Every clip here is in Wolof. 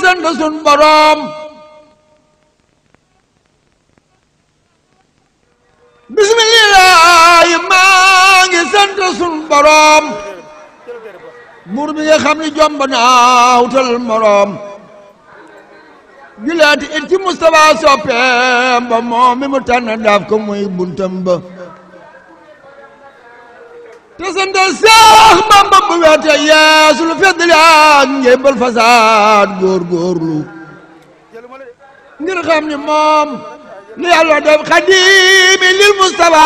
sant sun borom bismillah maa ngi sant sun borom buur bi nga xam ni jomb naa wutal morom juleeti it ci Mustafa soppeem ba moom mi mu tànn daaf ko muy buntam ba te sant Seex Bamba bu wete yeesul feddali ak njébbal fasaad góorgóorlu ngir xam ni moom li yàlla def xadimi lil Mustafa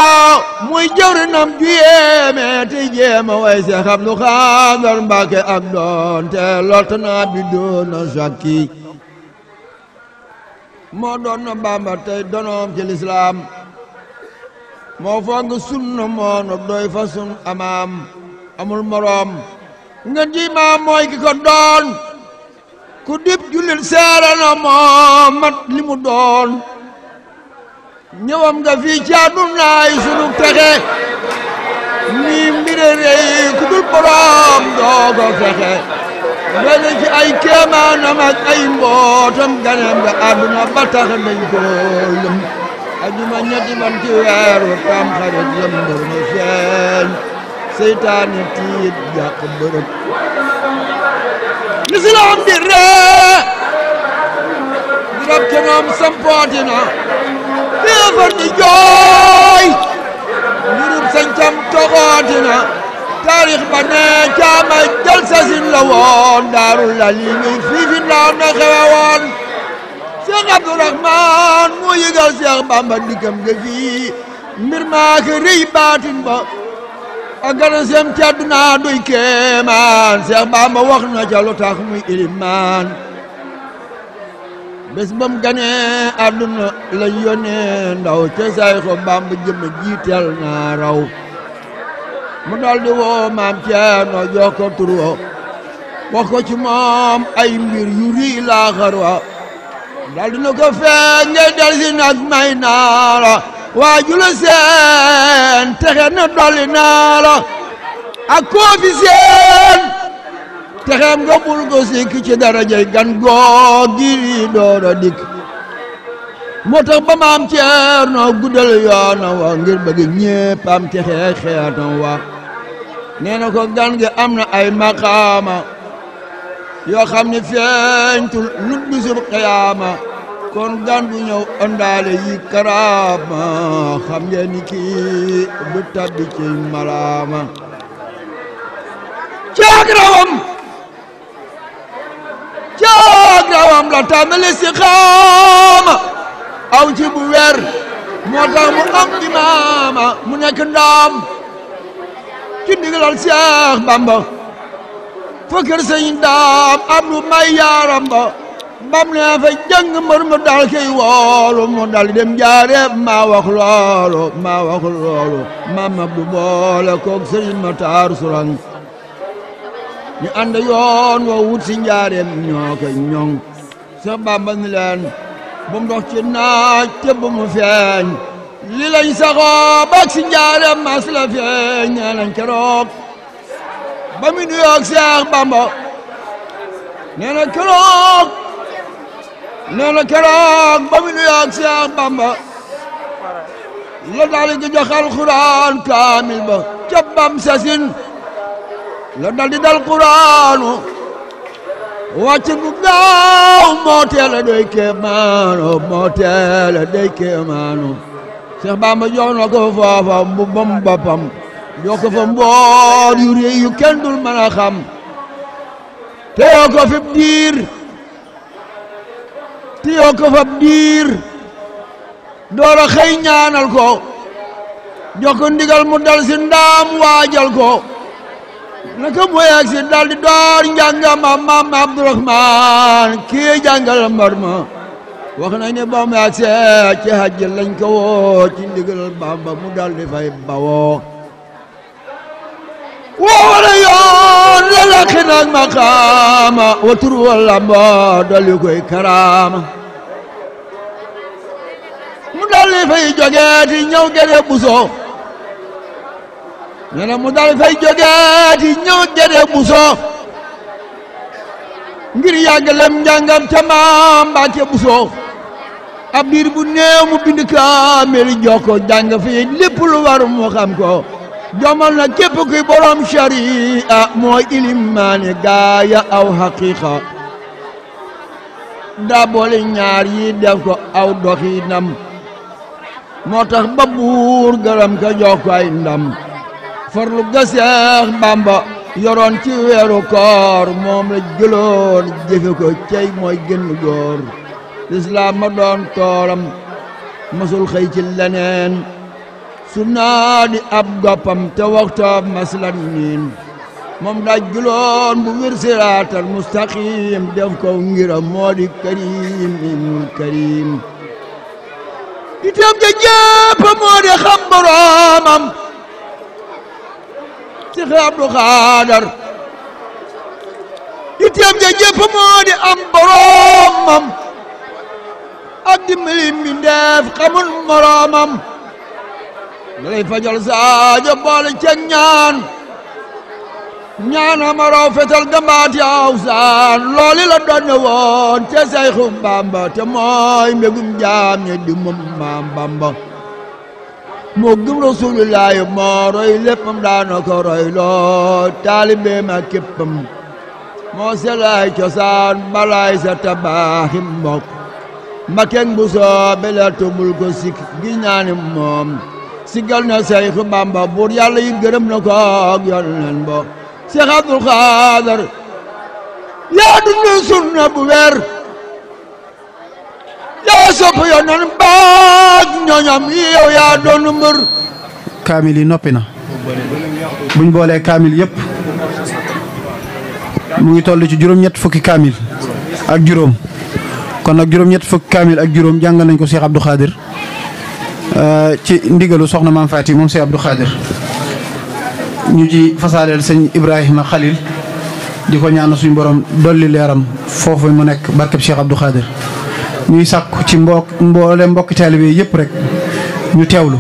muy jëwrinam ju yéeme te jéema way Seex Abdu Xaadar Mbàkke ak doon te lot naa bi doona sakki moo doon na Bamba tey donoom ci lislaam moo foog sunna moo no doy fa sun amaam amul moroom nga ji maam mooy ki ko doon ku dib jullit seere na moo mat li mu doon ñëwam nga fii ci àddunaay sunu texe nii mbire rey ku dul boroom doogo fexe doy ci ay kéemaanam ak ay mbootam ganeem nga àdduna ba tax dañ ko lëm ajuma ñetti fan ci weeru tam xarit lëm mbër ma feeñ seytaane tiit jàq bërëb lislaam di ree di rab ke moom sampootina téefar di jooy ngirub sañcam toxootina taarix ba ne caama jal sasin la woon daarul la lii ngi fii fi ndaw na xewe woon Seex Abdurahmaan moo yëgal Seex Bamba dikkam ga fii mbir maa ko rëy baatin ba ak gana seem ci àdduna doy kéemaan Seex Bamba wax na ca lu tax muy ilimaan bés bam ganee àdduna la yónnee ndaw ca say ko Bamba jëm jiital naa raw mu daldi woo maam Ceerno jox ko tur wa wax ko ci moom ay mbir yu rii laaxar wa daldi na ko feeñ ngay del si nag may naa la waaju la seen texe na dolli naa la ak koo fi seen texeem nga bul ko sikk ci darajay gan goo giri doora dikk moo tax ba maam Ceerno guddal yoona wa ngir bëgg ñépp am texe xeetam wa nee na ko gan gi am na ay maqaama yoo xam ne feeñtul lut bisub qiyaama kon gan bu ñëw andaale yi karaama xam ngeen ni kii du tabbi ci malaama caag rawam la tàmbali si xaama aw ci bu wer moo tax mu am imaama mu nekk ndaam ci ndigalal Seex Bamba fa kër sëñ daam am lu may yaaram ba bam ne fa jàng mbër mu dal kay woolu mu dal dem jaare maa wax loolu maam Abdu boole koog sëriñ Matar Surang ñu ànd yoon wa wut si njaareem ñoo koy ñoŋ Seex Bamba ni leen bu mu dox ci naaj te bu mu feeñ li lañ saxoo bak si njaareem mas la feeñ nee nañ keroog ba mu nuyoog Seex Bamba nee na keroog ba mu nuyoog Seex Bamba la daal di jox alxuraan kaamil ba ca bam sasin la dal di dal quraanu wàcc gu gaaw moo teel a doy kéemaanu Seex Bamba jox na ko foofa mbubbam boppam jox ko fa mboor yu réy yu kenn dul mën a xam téyoo ko fi diir door a xëy ñaanal ko jox ko ndigal mu dal si ndaam waajal ko naka mu yegg si dal di door njàngama maam Abdurahmaan kii jàngal mbar ma wax nañ ne ba mu yegg see ci hajj lañ ko woo ci ndigal Bamba mu dal di fay bawoo wala yoon la laqi nag maqaama wa tur wala mbo dolli koy karaama mu daldi fay jogeeti ñëw Gédé Buso nee na mu daldi fay jogeeti ñëw Gédé Buso ngir yàggalem njàngam ca Maam Mbàkke Buso ab diir bu néew mu bind kaamil jox ko jàng fi lépp lu war mu xam ko jomal na képp kuy borom sharia mooy ilimaani gaaya aw haqiqa daa boole ñaar yi def ko aw doxinam moo tax ba buur gërëm ka jox ko ay ndam farlu ga Seex Bamba yoroon ci weeru koor moom la jëloon jëfe ko cey mooy gën góor lislaam ma doon toolam masul xëy ci leneen su naa di ab goppam te waxtoom maslan niin moom daa jëloon bu wir siraatal mustaqim def ko ngiram moo di karim ibnul karim itam ja jépp moo di xam boroomam Seex Abdu Xaadar itam ja jépp moo di am boroomam ak dimbali mbindeef xamul moroomam da lay fajal saajo boole ceeg ñaan amaraw fetal gambaati aw saan looli la doon woon ca Seexu Bamba te mooy mbégum jaam ñe di moom Maam Bamba moo gëm Rasuulullaahi moo roy léppam daana ko roy loo taalibeem ak képpam moo selaay cosaan balaay sa tabaaxi mbokk Mbakke bu soobe la tubul ko sikk gi ñaani moom sigal na Seexu Bamba buur yàlla yi gërëm na ko ak Yonent ba Seex Abdul Xaadar yaa dund sunna bu wér yaa sopp Yonent baag ñoñam yow yaa doon mbër kaamil yi noppi na buñ boolee kaamil yëpp mu ngi toll ci juróom-ñett fukki kaamil ak juróom kon nag juróom-ñett fukki kaamil ak juróom jàngal nañ ko Seex Abdou Khadir ci ndigalu soxna Maam Faati moom Seex Abdou Khadir ñu ci fasaaleel sëñ Ibrahima Khalil di ko ñaan suñu borom dolli leeram foofu mu nekk barkeb Seex Abdou Khadir ñuy sàkku ci mboolem mbokki taalibe yëpp rek ñu teewlu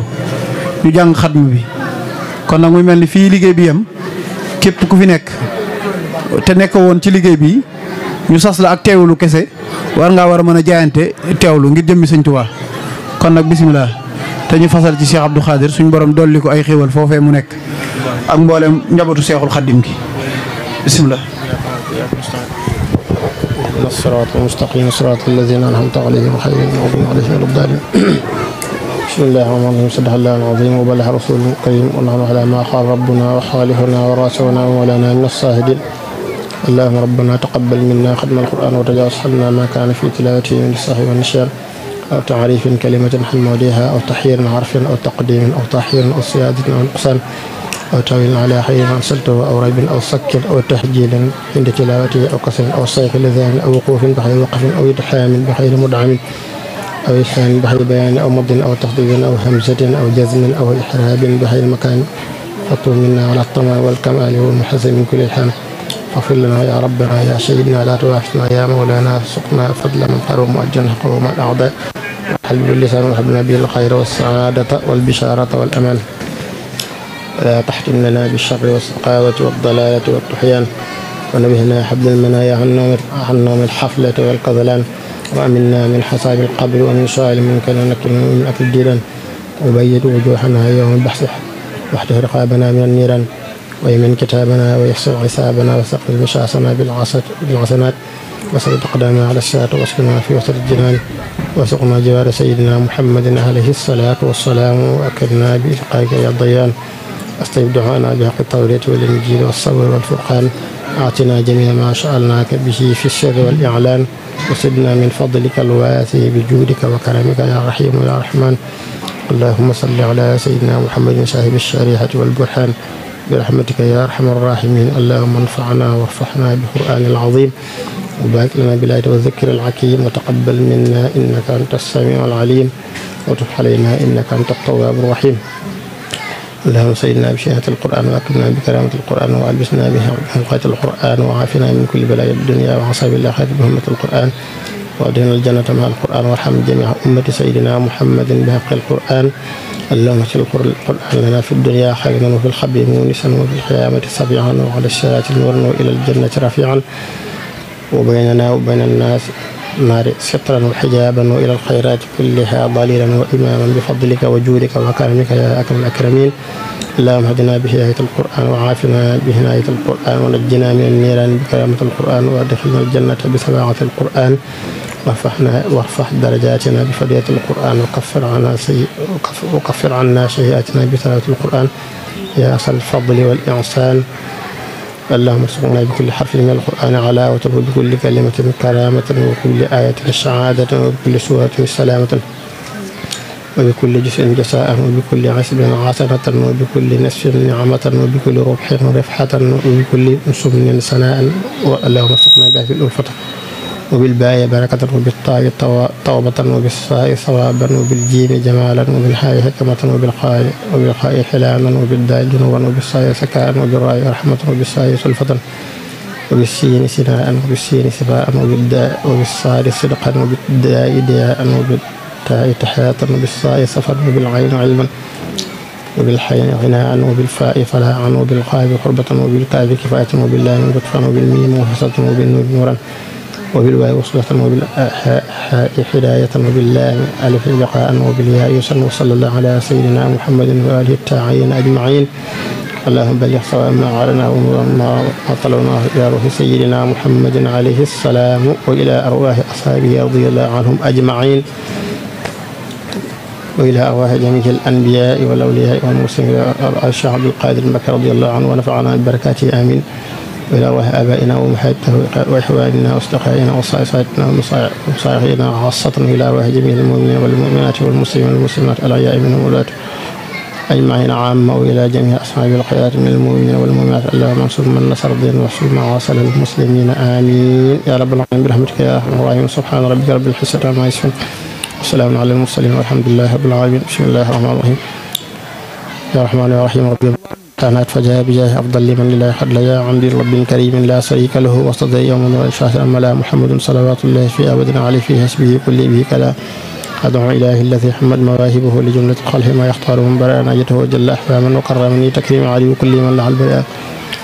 ñu jàng xatmu bi kon nag muy mel ni fii liggéey bi yam képp ku fi nekk te nekk woon ci liggéey bi ñu sas la ak teewlu kese war ngaa war a mën a jaayante teewlu ngir jëmmi sëñ Tuubaa kon nag bisimilah te ñu fasal ci Seex Abdou Khadir suñu borom dolli ko ay xéewal foofee mu nekk ak mboolem njabootu Seexul Xaddim gi bisimilah. الصراط المستقيم صراط الذين أنعمت عليهم غير المغضوب عليهم ولا الضالين بسم الله الرحمن الرحيم صدق الله العظيم وبلغ رسول الكريم ونحن على ما قال ربنا وخالقنا وراسنا ومولانا من الصاهدين اللهم ربنا تقبل منا ختم القرآن وتجاوز عنا ما كان في تلاوته من السهو والنسيان أو تعريف كلمة عن موضعها أو تحيير حرف أو تقديم أو تحيير أو زيادة أو نقصان أو تاويل على حين أرسلته أو ريب أو سكر أو تحجيل عند تلاوته أو كسر أو صيغ لذان أو وقوف بغير وقف أو إدحام بغير مدعم أو إسهام بغير بيان أو مض أو تخفيض أو همزة أو جزم أو إحراب بغير مكان فاطلب منا على الطمع والكمال والمحسن من كل الحان اغفر لنا يا ربنا يا سيدنا لا تؤاخذنا يا مولانا سقنا فضل من قرب مؤجل حقه مع الأعداء حلب اللسان وحبنا به الخير والسعادة والبشارة والأمان ولا تحتملنا بالشر والسقاوة والضلالة والطحيان ونبهنا حبل المنايا عن نوم الحفلة والقذلان وأمنا من حساب القبر ومن سؤال منك ونكر من أكل الديران وبيد وجوهنا يوم البحث واحده رقابنا من النيران ويمن كتابنا ويحسن حسابنا وسقل مشاصنا بالحسنات وسقط أقدامنا على الصراط واسكننا في وسط الجنان وسقنا جوار سيدنا محمد عليه الصلاة والسلام وأكرنا بإلقائك يا ضيان استجب دعانا بحق التوراة والإنجيل والصبر والفرقان أعطنا جميع ما سألناك به في السر والإعلان وسدنا من فضلك الواسع بجودك وكرمك يا رحيم يا رحمن اللهم صل على سيدنا محمد صاحب الشريعة والبرهان برحمتك يا أرحم الراحمين اللهم انفعنا وارفعنا بالقرآن العظيم وبارك لنا بالآيات والذكر الحكيم وتقبل منا إنك أنت السميع العليم وتب علينا إنك أنت التواب الرحيم اللهم سيدنا بشهادة القرآن وأكرمنا بكرامة القرآن وألبسنا بحلقة القرآن وعافنا من كل بلاء الدنيا وعصاب الآخرة بهمة القرآن وأدخلنا الجنة مع القرآن وارحم جميع أمة سيدنا محمد بحق القرآن اللهم اجعل القرآن لنا في الدنيا خيرا وفي الخبر مونسا وفي القيامة سبيعا وعلى الصراط نورا وإلى الجنة رفيعا وبيننا وبين الناس نار سترا وحجابا وإلى الخيرات كلها ضليلا وإماما بفضلك وجودك وكرمك يا أكرم الأكرمين. اللهم اهدنا بهداية القرآن وعافنا بهداية القرآن ونجنا من النيران بكرامة القرآن وادخلنا الجنة بسماعة القرآن وارفع درجاتنا بفضيلة القرآن وكفر عنا سيئاتنا بتلاوة القرآن يا أصل الفضل والإحسان. اللهم ارزقنا بكل حرف من القرآن علاوة وبكل كلمة كرامة وبكل آية سعادة وبكل سورة سلامة وبكل جزء جزاء وبكل عسب عسنة وبكل نسف نعمة وبكل ربح رفحة وبكل سمن سناء. اللهم ارزقنا بها في الألفة وبالباء بركة وبالطاء توبة وبالصاء ثوابا وبالجيم جمالا وبالحاء حكمة وبالخاء حلاما وبالدال دنوا وبالصاء سكاء وبالراء رحمة وبالصاء سلفة وبالسين سناء وبالسين سفاء وبالصاد صدقا وبالداء دياء وبالتاء تحياة وبالصاء صفا وبالعين علما وبالحين غناء وبالفاء فلاحا وبالقاف قربة وبالكاف كفاية وباللام لطفا وبالميم وحسنة وبالنور نورا وبالواو وصلة وبالحاء حداية وباللام ألف لقاء وبالياء يسر. وصلى الله على سيدنا محمد وآله التابعين أجمعين. اللهم بلغ صواب ما علنا وما طلبنا إلى روح سيدنا محمد عليه السلام وإلى أرواح أصحابه رضي الله عنهم أجمعين وإلى أرواح جميع الأنبياء والأولياء والمرسلين الشيخ عبد القادر المكي رضي الله عنه ونفعنا ببركاته آمين. وإلى أرواح آبائنا وأمهاتنا وإخواننا وأصدقائنا وصائصاتنا ومصايخنا خاصة إلى أرواح جميع المؤمنين والمؤمنات والمسلمين والمسلمات الأحياء منهم والأموات أجمعين عامة وإلى جميع أصحاب الخيرات من المؤمنين والمؤمنات. اللهم انصر من نصر الدين واحفظ من واصل المسلمين آمين يا رب العالمين برحمتك يا أرحم الراحمين. سبحان ربك رب العزة عما يصفون والسلام على المرسلين والحمد لله رب العالمين. بسم الله الرحمن الرحيم. يا رحمن يا رحيم ربي كانت فجاء بجاه أفضل لمن لله حد يا عمد رب كريم لا شريك له وصدى يوم وشهر أما لا محمد صلوات الله في أبدنا عليه في حسبه كل به كلا. أدعو إله الذي حمد مواهبه لجملة خلقه ما يختارهم براء نجته جل أحفاما وكرمني تكريم علي وكل من لها البلاء.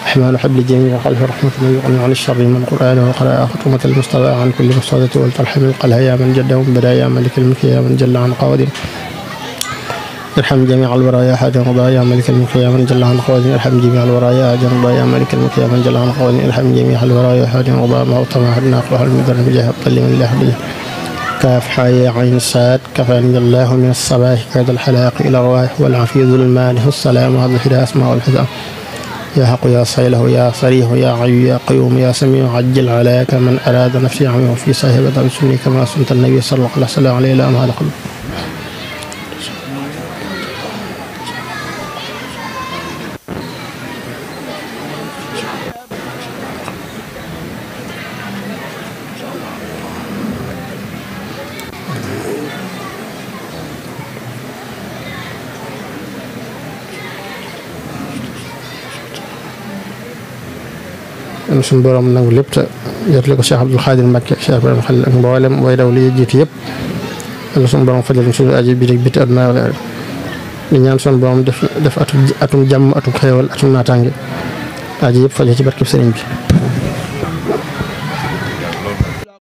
رحمن حب لجميع خلقه رحمة يغني عن الشر من القرآن وقراءة خطومة المستوى عن كل مصادة والترحم القلها يا من جد وبدا يا ملك الملك يا من جل عن قواد. ارحم جميع الورايا حاجة رضا يا ملك الملك يا من جل عن قواد. ارحم جميع الورايا حاجة رضا يا ملك الملك يا من جل عن قواد. ارحم جميع الورايا حاجة رضا ما وطمع حدنا أقوى المدر بجاه أبطل من الله حديه. كاف حي عين ساد كفاني الله من الصباح كاد الحلاق إلى الرواح والعفيظ المالح السلام هذا الحدا أسماء والحدا. يا حق يا صيله يا صريح يا عي يا قيوم يا سميع عجل عليك من أراد نفسي عمي وفي صاحبة بسني كما سنت النبي صلى الله عليه وسلم عليه لا أمهال قلب. suñu borom nangu lépp te jotale ko Cheikh Abdoul Khadir Mbacké Cheikh Ibrahima Khalil ak mboolem way daw li jiitu yëpp yàlla suñu borom fajal suñu aji bi rek biti àdduna wala di ñaan suñu borom def atum jàmm atum xéewal atum naataange aji yëpp fajal ci barkeb sëriñ bi.